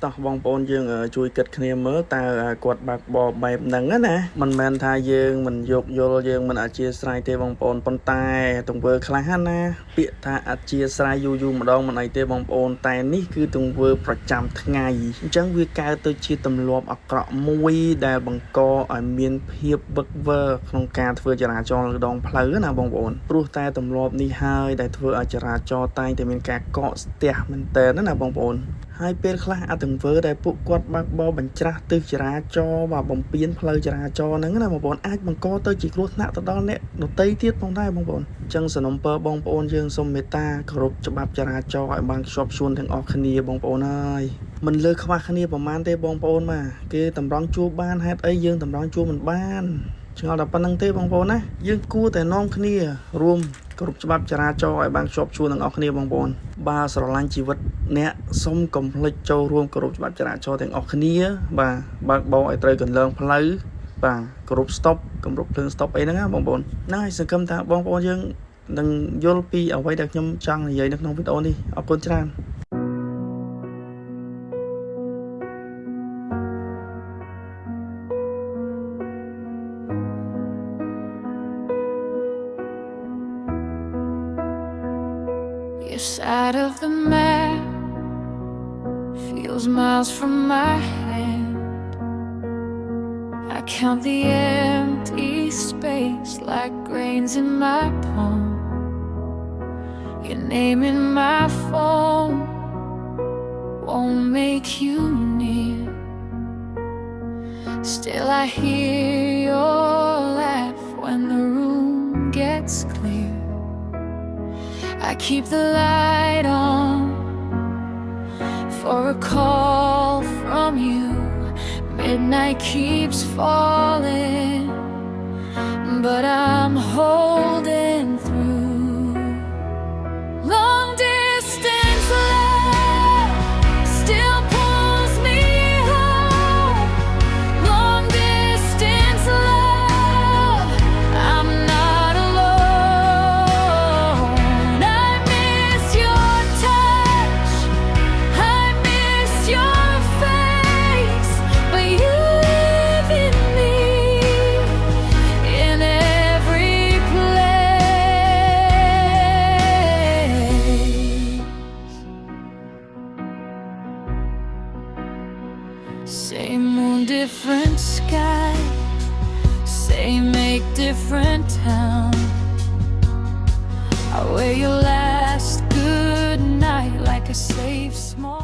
តោះបងប្អូនយើងជួយគិតគ្នាមើលតើគាត់បើកបរបែបហ្នឹងណាមិនមែនថាយើងមិនយកយល់យើងមិនអធិស្ឋានទេបងប្អូនប៉ុន្តែទង្វើខ្លះណាពាក្យថាអធិស្ឋានយូរម្ដងមិនអីទេបងប្អូនតែនេះគឺទង្វើប្រចាំថ្ងៃអញ្ចឹងវាកើតទៅជាទម្លាប់អាក្រក់មួយដែលបង្កឲ្យមានភាពវឹកវរក្នុងការធ្វើចរាចរណ៍លើដងផ្លូវណាបងប្អូនព្រោះតែទម្លាប់នេះហើយដែលធ្វើឲ្យចរាចរណ៍តែងតែមានការកកស្ទះមែនតើណាបងប្អូនហើយពេលខ្លះអាទង្វើដែលពួកគាត់បើកបរបញ្ច្រាស់ទិសចរាចរណ៍vàបំពេញផ្លូវចរាចរណ៍ហ្នឹងណាបងប្អូនអាចបង្កទៅជាគ្រោះថ្នាក់ទៅដល់អ្នកដទៃទៀតផងដែរបងប្អូនអញ្ចឹងសនំពរបងប្អូនយើងសូមមេត្តាគោរពច្បាប់ចរាចរណ៍ឲ្យបានខ្ជាប់ខ្ជួនទាំងអស់គ្នាបងប្អូនហើយមិនលើខ្វះគ្នាប្រហែលទេបងប្អូនបាទគេតម្រង់ជួបបានហេតុអីយើងតម្រង់ជួបមិនបានឆ្ងល់តែប៉ុណ្្នឹងទេបងប្អូនណាយើងគួរតែនាំគ្នារួមគ្រប់ច្បាប់ចរាចរណ៍ឲ្យបានខ្ជាប់ខ្ជួនទាំងអស់គ្នាបងប្អូនបើស្រឡាញ់ជីវិតអ្នកសូមកុំភ្លេចចូលរួមគោរពច្បាប់ចរាចរណ៍ទាំងអស់គ្នាបាទបើកបរឲ្យត្រូវគន្លងផ្លូវបាទគោរព stop គម្រប់ភ្លើង stop អីហ្នឹងណាបងប្អូនហ្នឹងហើយសង្ឃឹមថាបងប្អូនយើងនឹងយល់ពីអ្វីដែលខ្ញុំចង់និយាយនៅក្នុងវីដេអូនេះអរគុណច្រើនYour side of the map feels miles from my hand. I count the empty space like grains in my palm. Your name in my phone won't make you near. Still I hear your laugh when the room gets clear. I keep the light on for a call from you. Midnight keeps falling, but I'm holding through. Long distance love still pulls me home. Long distance love, I'm not alone. I miss your touch, I miss your face, but you live in me in every place. Same moon, different sky. Same make different town. I wear your last good night like a safe small